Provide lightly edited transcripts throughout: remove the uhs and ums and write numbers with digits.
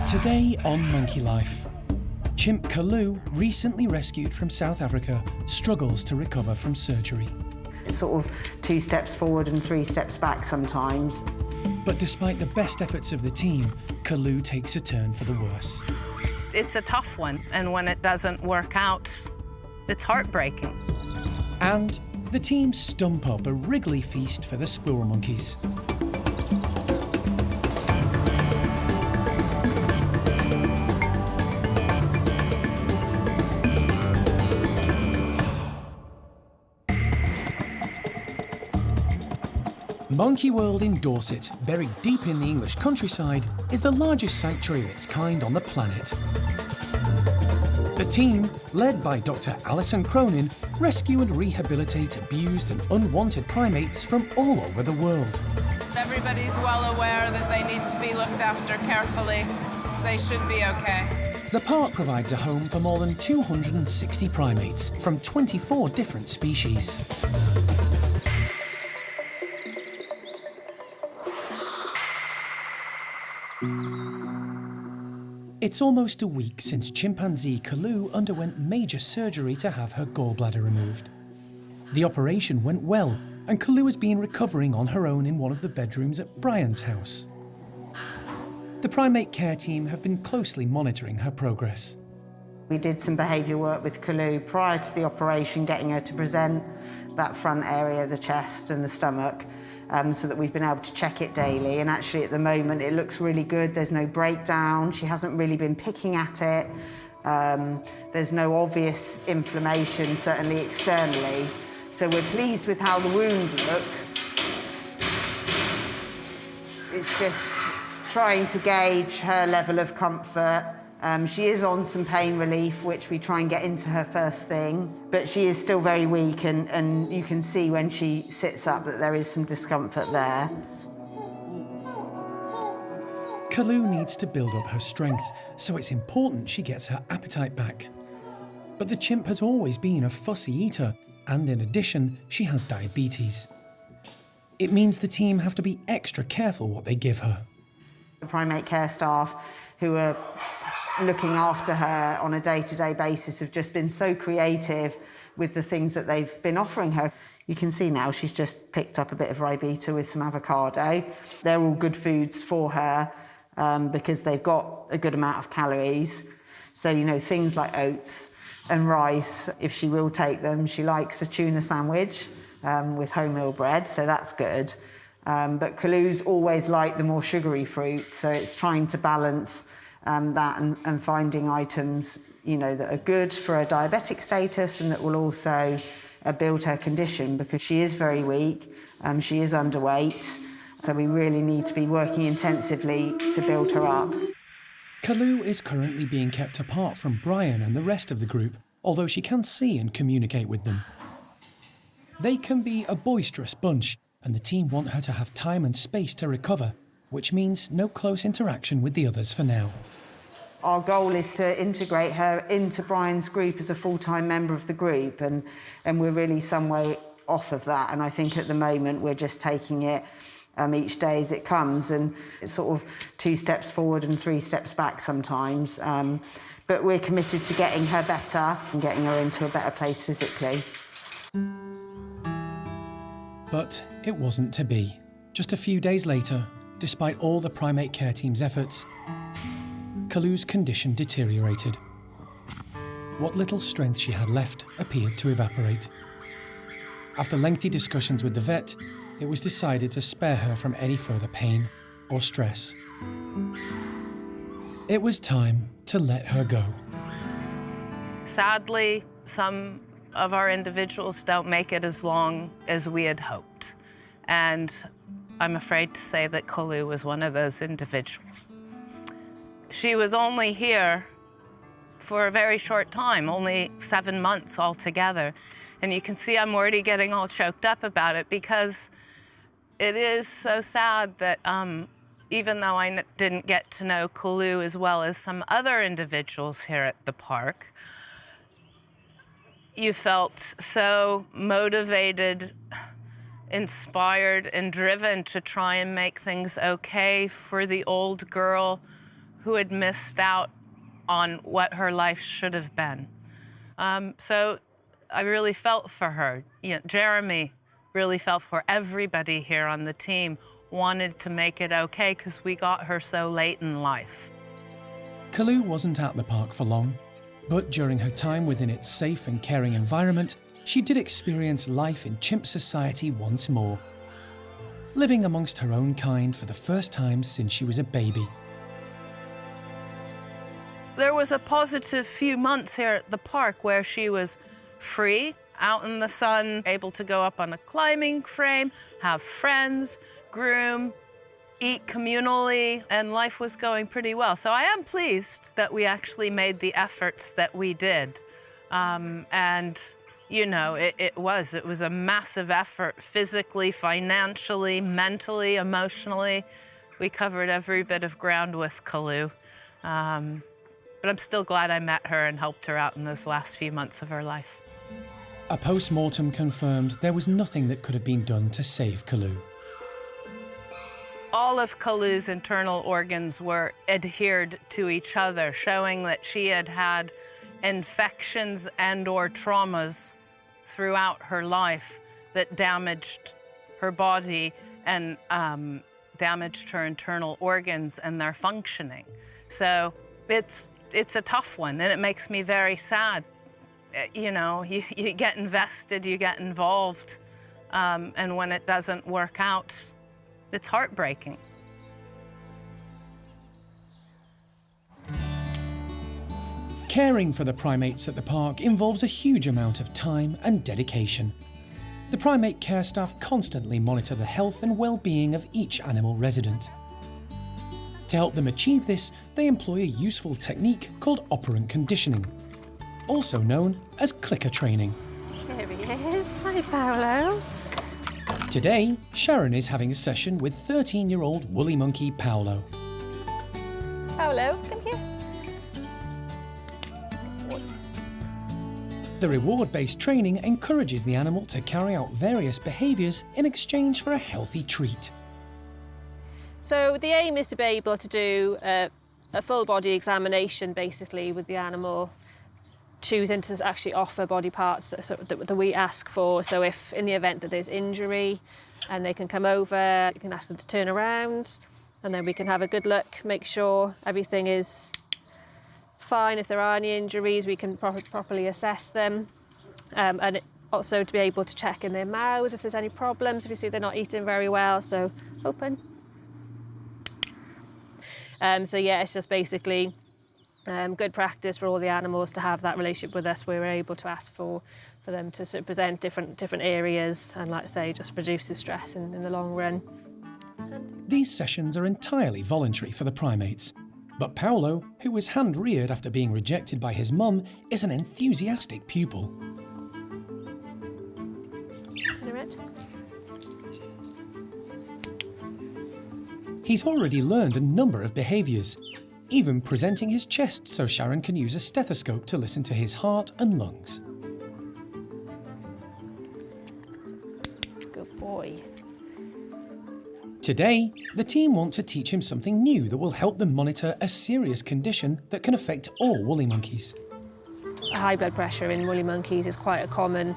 Today on Monkey Life, Chimp Kalu, recently rescued from South Africa, struggles to recover from surgery. It's sort of 2 steps forward and 3 steps back sometimes. But despite the best efforts of the team, Kalu takes a turn for the worse. It's a tough one, and when it doesn't work out, it's heartbreaking. And the team stump up a wriggly feast for the squirrel monkeys. Monkey World in Dorset, buried deep in the English countryside, is the largest sanctuary of its kind on the planet. The team, led by Dr. Alison, rescue and rehabilitate abused and unwanted primates from all over the world. Everybody's well aware that they need to be looked after carefully. They should be okay. The park provides a home for more than 260 primates from 24 different species. It's almost a week since chimpanzee Kalu underwent major surgery to have her gallbladder removed. The operation went well, and Kalu has been recovering on her own in one of the bedrooms at Brian's house. The primate care team have been closely monitoring her progress. We did some behaviour work with Kalu prior to the operation, getting her to present that front area, the chest and the stomach, so that we've been able to check it daily. And actually at the moment it looks really good. There's no breakdown. She hasn't really been picking at it. There's no obvious inflammation, certainly externally. So we're pleased with how the wound looks. It's just trying to gauge her level of comfort. She is on some pain relief, which we try and get into her first thing, but she is still very weak, and you can see when she sits up that there is some discomfort there. Kalu needs to build up her strength, so it's important she gets her appetite back. But the chimp has always been a fussy eater, and in addition, she has diabetes. It means the team have to be extra careful what they give her. The primate care staff who are looking after her on a day-to-day basis have just been so creative with the things that they've been offering her. You can see now she's just picked up a bit of ribena with some avocado. They're all good foods for her because they've got a good amount of calories. So, you know, things like oats and rice, if she will take them. She likes a tuna sandwich with wholemeal bread, so that's good. But Kalu's always liked the more sugary fruits, so it's trying to balance that and finding items, you know, that are good for her diabetic status and that will also build her condition, because she is very weak, she is underweight, so we really need to be working intensively to build her up. Kalu is currently being kept apart from Brian and the rest of the group, although she can see and communicate with them. They can be a boisterous bunch, and the team want her to have time and space to recover, which means no close interaction with the others for now. Our goal is to integrate her into Brian's group as a full-time member of the group, and we're really some way off of that. And I think at the moment we're just taking it each day as it comes, and it's sort of 2 steps forward and 3 steps back sometimes. But we're committed to getting her better and getting her into a better place physically. But it wasn't to be. Just a few days later, despite all the primate care team's efforts, Kalu's condition deteriorated. What little strength she had left appeared to evaporate. After lengthy discussions with the vet, it was decided to spare her from any further pain or stress. It was time to let her go. Sadly, some of our individuals don't make it as long as we had hoped. And I'm afraid to say that Kalu was one of those individuals. She was only here for a very short time, only 7 months altogether. And you can see I'm already getting all choked up about it, because it is so sad that even though I didn't get to know Kalu as well as some other individuals here at the park, you felt so motivated, inspired, and driven to try and make things okay for the old girl who had missed out on what her life should have been. So I really felt for her. You know, Jeremy really felt for everybody here on the team, wanted to make it okay because we got her so late in life. Kalu wasn't at the park for long, but during her time within its safe and caring environment, she did experience life in chimp society once more, living amongst her own kind for the first time since she was a baby. There was a positive few months here at the park where she was free, out in the sun, able to go up on a climbing frame, have friends, groom, eat communally, and life was going pretty well. So I am pleased that we actually made the efforts that we did. And, you know, it was a massive effort, physically, financially, mentally, emotionally. We covered every bit of ground with Kalu. But I'm still glad I met her and helped her out in those last few months of her life. A post-mortem confirmed there was nothing that could have been done to save Kalu. All of Kalu's internal organs were adhered to each other, showing that she had had infections and/or traumas throughout her life that damaged her body and damaged her internal organs and their functioning. So it's a tough one, and it makes me very sad. You know, you get invested, you get involved, and when it doesn't work out, it's heartbreaking. Caring for the primates at the park involves a huge amount of time and dedication. The primate care staff constantly monitor the health and well-being of each animal resident. To help them achieve this, they employ a useful technique called Operant Conditioning, also known as clicker training. Here he is. Hi, Paulo. Today, Sharon is having a session with 13-year-old woolly monkey Paulo. Paulo, come here. The reward-based training encourages the animal to carry out various behaviours in exchange for a healthy treat. So the aim is to be able to do a full body examination basically with the animal, choosing to actually offer body parts that we ask for. So if in the event that there's injury and they can come over, you can ask them to turn around and then we can have a good look, make sure everything is fine. If there are any injuries, we can properly assess them. And also to be able to check in their mouths if there's any problems, if you see they're not eating very well. So open. So yeah, it's just basically good practice for all the animals to have that relationship with us. We were able to ask for them to sort of present different areas and, like I say, just reduces stress in the long run. These sessions are entirely voluntary for the primates. But Paulo, who was hand-reared after being rejected by his mum, is an enthusiastic pupil. He's already learned a number of behaviours, even presenting his chest so Sharon can use a stethoscope to listen to his heart and lungs. Good boy. Today, the team want to teach him something new that will help them monitor a serious condition that can affect all woolly monkeys. High blood pressure in woolly monkeys is quite a common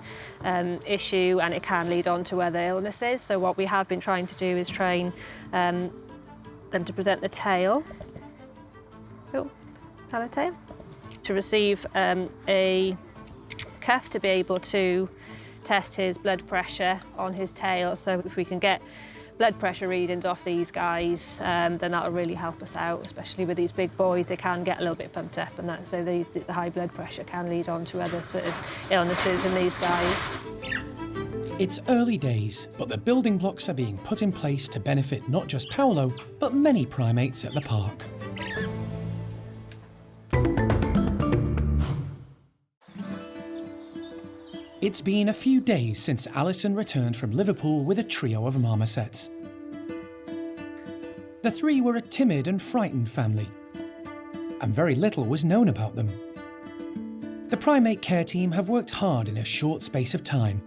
issue, and it can lead on to other illnesses. So what we have been trying to do is train them to present the tail. Oh, hello tail. To receive a cuff to be able to test his blood pressure on his tail. So if we can get blood pressure readings off these guys, then that'll really help us out, especially with these big boys. They can get a little bit pumped up, and that, so the high blood pressure can lead on to other sort of illnesses in these guys. It's early days, but the building blocks are being put in place to benefit not just Paulo, but many primates at the park. It's been a few days since Alison returned from Liverpool with a trio of marmosets. The three were a timid and frightened family, and very little was known about them. The primate care team have worked hard in a short space of time,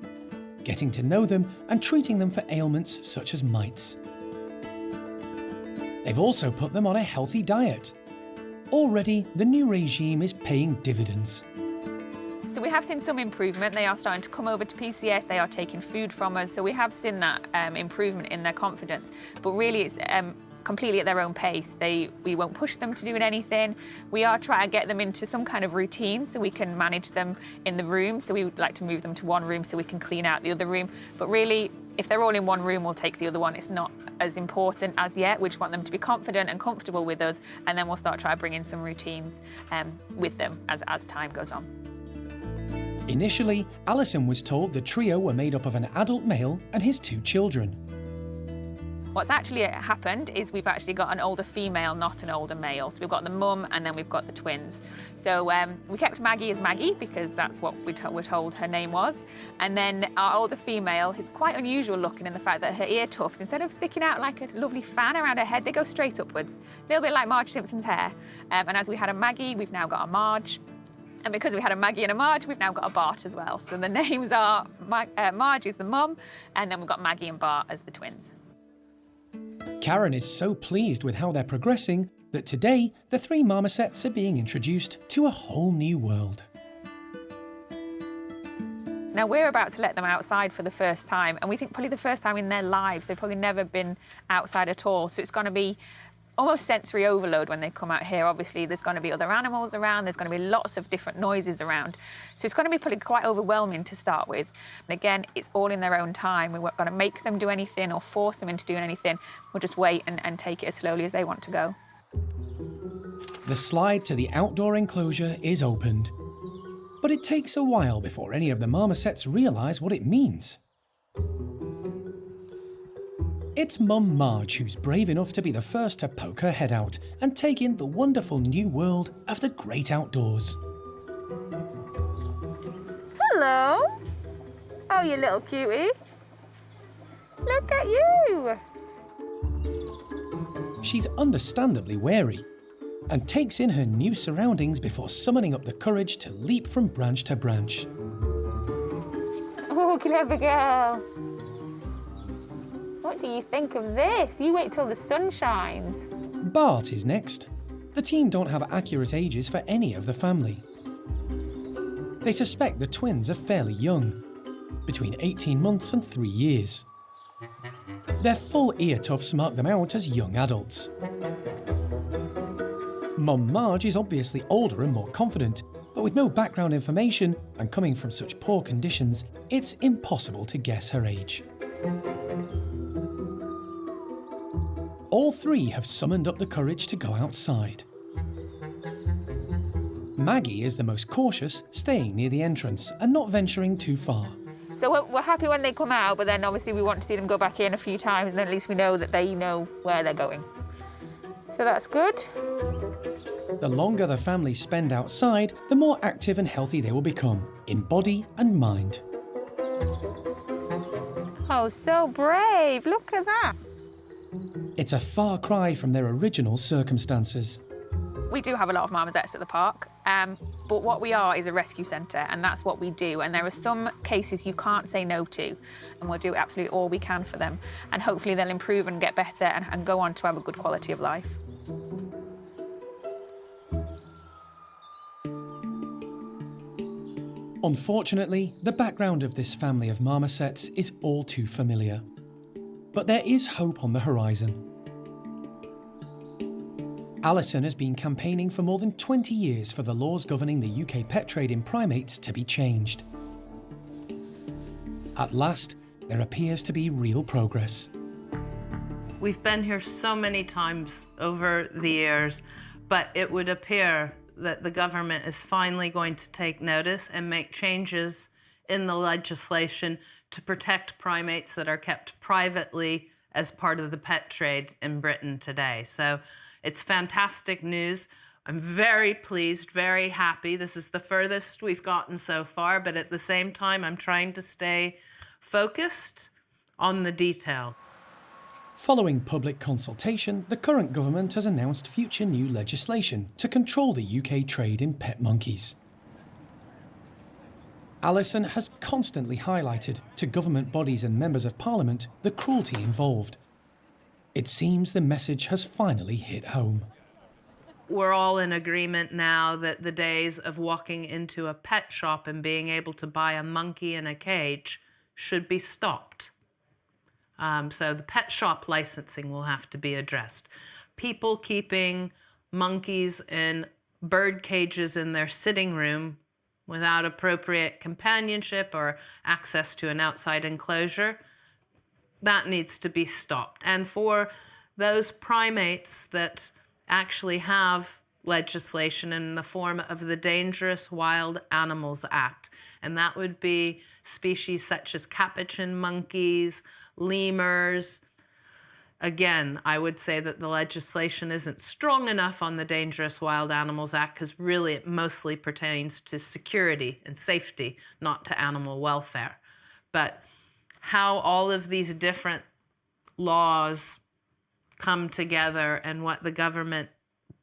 getting to know them and treating them for ailments such as mites. They've also put them on a healthy diet, Already, the new regime is paying dividends. So we have seen some improvement. They are starting to come over to PCS. They are taking food from us. So we have seen that improvement in their confidence. But really, it's completely at their own pace. We won't push them to doing anything. We are trying to get them into some kind of routine so we can manage them in the room. So we would like to move them to one room so we can clean out the other room. But really, if they're all in one room, we'll take the other one. It's not as important as yet. We just want them to be confident and comfortable with us, and then we'll start trying to bring in some routines with them as time goes on. Initially, Alison was told the trio were made up of an adult male and his 2 children. What's actually happened is we've actually got an older female, not an older male. So we've got the mum and then we've got the twins. So we kept Maggie as Maggie because that's what we're told her name was. And then our older female is quite unusual looking in the fact that her ear tufts, instead of sticking out like a lovely fan around her head, they go straight upwards. A little bit like Marge Simpson's hair. And as we had a Maggie, we've now got a Marge. And because we had a Maggie and a Marge, we've now got a Bart as well. So the names are Marge is the mum, and then we've got Maggie and Bart as the twins. Karen is so pleased with how they're progressing that today the 3 marmosets are being introduced to a whole new world. Now we're about to let them outside for the first time, and we think probably the first time in their lives. They've probably never been outside at all, so it's going to be almost sensory overload when they come out here. Obviously, there's going to be other animals around, there's going to be lots of different noises around. So it's going to be probably quite overwhelming to start with. And again, it's all in their own time. We weren't going to make them do anything or force them into doing anything. We'll just wait and take it as slowly as they want to go. The slide to the outdoor enclosure is opened. But it takes a while before any of the marmosets realise what it means. It's Mum Marge who's brave enough to be the first to poke her head out and take in the wonderful new world of the great outdoors. Hello. Oh, you little cutie. Look at you. She's understandably wary and takes in her new surroundings before summoning up the courage to leap from branch to branch. Oh, clever girl. What do you think of this? You wait till the sun shines. Bart is next. The team don't have accurate ages for any of the family. They suspect the twins are fairly young, between 18 months and 3 years. Their full ear tufts mark them out as young adults. Mum Marge is obviously older and more confident, but with no background information and coming from such poor conditions, it's impossible to guess her age. All 3 have summoned up the courage to go outside. Maggie is the most cautious, staying near the entrance and not venturing too far. So we're happy when they come out, but then obviously we want to see them go back in a few times, and then at least we know that they know where they're going. So that's good. The longer the families spend outside, the more active and healthy they will become, in body and mind. Oh, so brave. Look at that. It's a far cry from their original circumstances. We do have a lot of marmosets at the park, but what we are is a rescue centre, and that's what we do. And there are some cases you can't say no to, and we'll do absolutely all we can for them. And hopefully they'll improve and get better and go on to have a good quality of life. Unfortunately, the background of this family of marmosets is all too familiar. But there is hope on the horizon. Alison has been campaigning for more than 20 years for the laws governing the UK pet trade in primates to be changed. At last, there appears to be real progress. We've been here so many times over the years, but it would appear that the government is finally going to take notice and make changes in the legislation to protect primates that are kept privately as part of the pet trade in Britain today. So it's fantastic news. I'm very pleased, very happy. This is the furthest we've gotten so far, but at the same time, I'm trying to stay focused on the detail. Following public consultation, the current government has announced future new legislation to control the UK trade in pet monkeys. Alison has constantly highlighted to government bodies and members of Parliament the cruelty involved. It seems the message has finally hit home. we're all in agreement now that the days of walking into a pet shop and being able to buy a monkey in a cage should be stopped. So the pet shop licensing will have to be addressed. People keeping monkeys in bird cages in their sitting room without appropriate companionship or access to an outside enclosure, that needs to be stopped. And for those primates that actually have legislation in the form of the Dangerous Wild Animals Act, and that would be species such as capuchin monkeys, lemurs. Again, I would say that the legislation isn't strong enough on the Dangerous Wild Animals Act because really it mostly pertains to security and safety, not to animal welfare. But how all of these different laws come together and what the government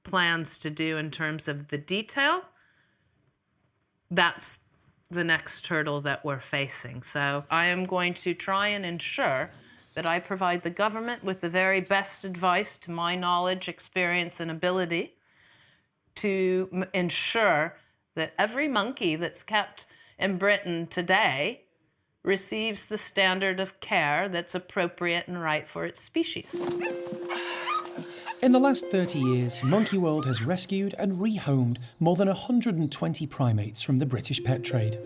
plans to do in terms of the detail, that's the next hurdle that we're facing. So I am going to try and ensure that I provide the government with the very best advice to my knowledge, experience, and ability to ensure that every monkey that's kept in Britain today receives the standard of care that's appropriate and right for its species. In the last 30 years, Monkey World has rescued and rehomed more than 120 primates from the British pet trade.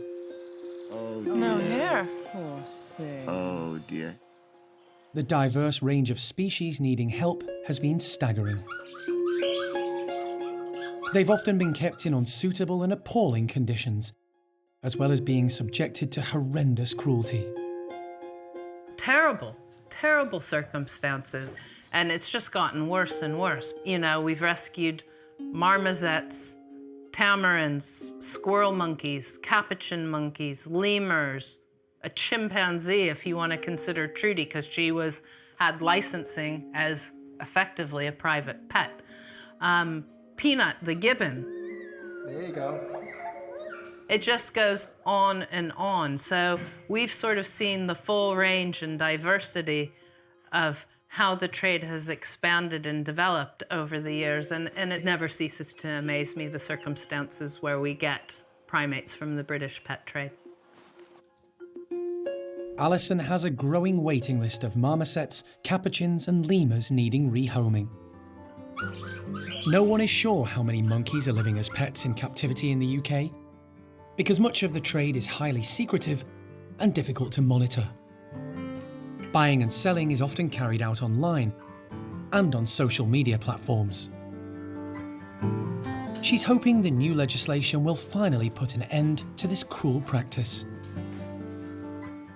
No hair. Oh dear. The diverse range of species needing help has been staggering. They've often been kept in unsuitable and appalling conditions, as well as being subjected to horrendous cruelty. Terrible, terrible circumstances. And it's just gotten worse and worse. You know, we've rescued marmosets, tamarins, squirrel monkeys, capuchin monkeys, lemurs, a chimpanzee, if you want to consider Trudy, because she had licensing as effectively a private pet. Peanut, the gibbon. There you go. It just goes on and on. So we've sort of seen the full range and diversity of how the trade has expanded and developed over the years, and it never ceases to amaze me, the circumstances where we get primates from the British pet trade. Alison has a growing waiting list of marmosets, capuchins and lemurs needing rehoming. No one is sure how many monkeys are living as pets in captivity in the UK, because much of the trade is highly secretive and difficult to monitor. Buying and selling is often carried out online and on social media platforms. She's hoping the new legislation will finally put an end to this cruel practice.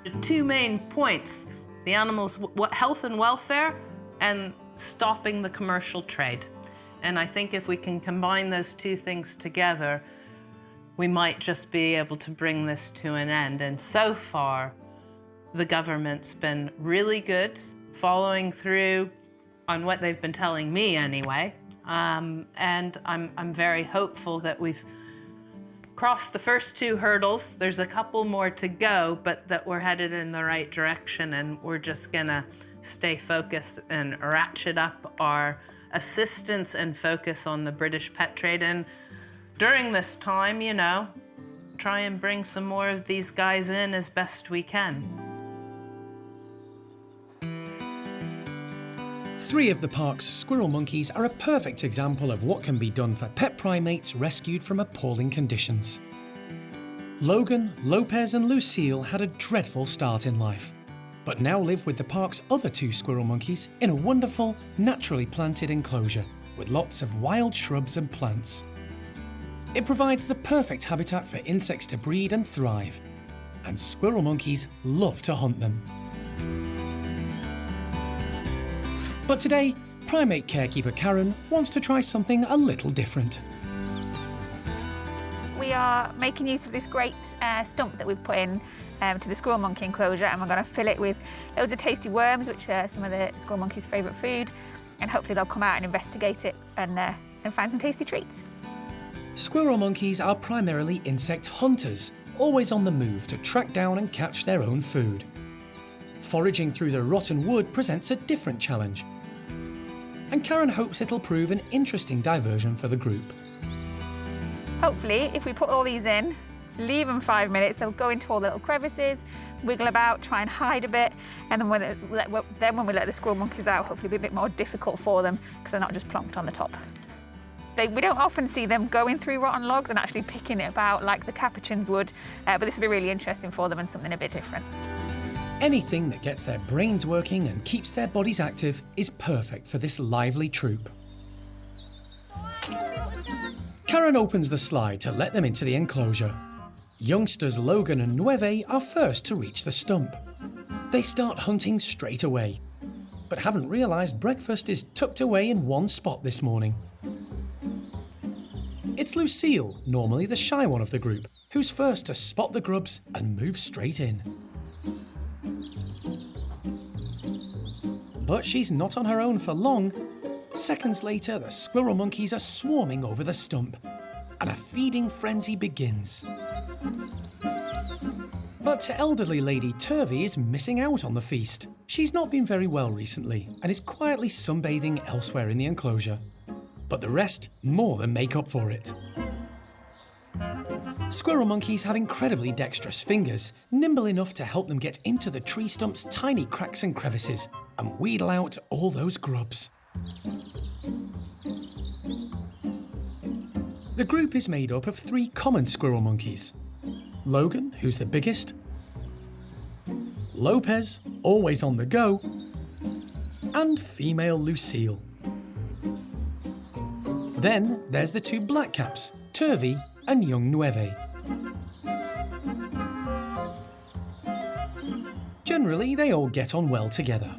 The two main points, the animals' health and welfare and stopping the commercial trade. And I think if we can combine those two things together, we might just be able to bring this to an end. And so far, the government's been really good, following through on what they've been telling me anyway. And I'm very hopeful that we've crossed the first two hurdles. There's a couple more to go, but that we're headed in the right direction, and we're just gonna stay focused and ratchet up our assistance and focus on the British pet trade. And during this time, you know, try and bring some more of these guys in as best we can. 3 of the park's squirrel monkeys are a perfect example of what can be done for pet primates rescued from appalling conditions. Logan, Lopez and Lucille had a dreadful start in life, but now live with the park's other 2 squirrel monkeys in a wonderful, naturally planted enclosure with lots of wild shrubs and plants. It provides the perfect habitat for insects to breed and thrive, and squirrel monkeys love to hunt them. But today, primate carekeeper Karen wants to try something a little different. We are making use of this great stump that we've put in to the squirrel monkey enclosure, and we're going to fill it with loads of tasty worms, which are some of the squirrel monkey's favourite food, and hopefully they'll come out and investigate it and find some tasty treats. Squirrel monkeys are primarily insect hunters, always on the move to track down and catch their own food. Foraging through the rotten wood presents a different challenge. and Karen hopes it'll prove an interesting diversion for the group. Hopefully, if we put all these in, leave them 5 minutes, they'll go into all the little crevices, wiggle about, try and hide a bit, and then when we let the squirrel monkeys out, hopefully it'll be a bit more difficult for them because they're not just plonked on the top. We don't often see them going through rotten logs and actually picking it about like the capuchins would, but this will be really interesting for them and something a bit different. Anything that gets their brains working and keeps their bodies active is perfect for this lively troop. Karen opens the slide to let them into the enclosure. Youngsters Logan and Nueve are first to reach the stump. They start hunting straight away, but haven't realised breakfast is tucked away in one spot this morning. It's Lucille, normally the shy one of the group, who's first to spot the grubs and move straight in. But she's not on her own for long. Seconds later, the squirrel monkeys are swarming over the stump, and a feeding frenzy begins. But elderly Lady Turvey is missing out on the feast. She's not been very well recently and is quietly sunbathing elsewhere in the enclosure. But the rest more than make up for it. Squirrel monkeys have incredibly dexterous fingers, nimble enough to help them get into the tree stump's tiny cracks and crevices and wheedle out all those grubs. The group is made up of 3 common squirrel monkeys. Logan, who's the biggest, Lopez, always on the go, and female Lucille. Then there's the 2 blackcaps, Turvey and young Nueve. Generally, they all get on well together.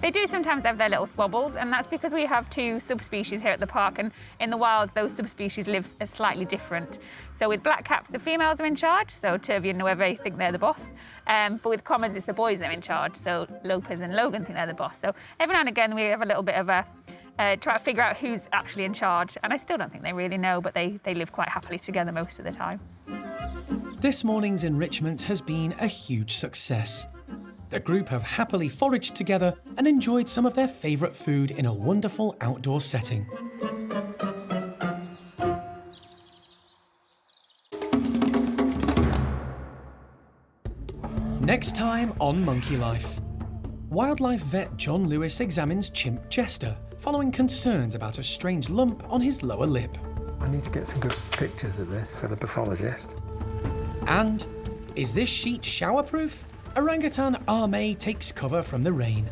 They do sometimes have their little squabbles, and that's because we have 2 subspecies here at the park, and in the wild, those subspecies live slightly different. So with blackcaps, the females are in charge, so Turvey and Nueve think they're the boss. But with commons, it's the boys that are in charge, so Lopez and Logan think they're the boss. So every now and again, we have a little bit of a try to figure out who's actually in charge, and I still don't think they really know, but they live quite happily together most of the time. This morning's enrichment has been a huge success. The group have happily foraged together and enjoyed some of their favourite food in a wonderful outdoor setting. Next time on Monkey Life. Wildlife vet John Lewis examines Chimp Jester, following concerns about a strange lump on his lower lip. I need to get some good pictures of this for the pathologist. And, is this sheet showerproof? Orangutan Arme takes cover from the rain.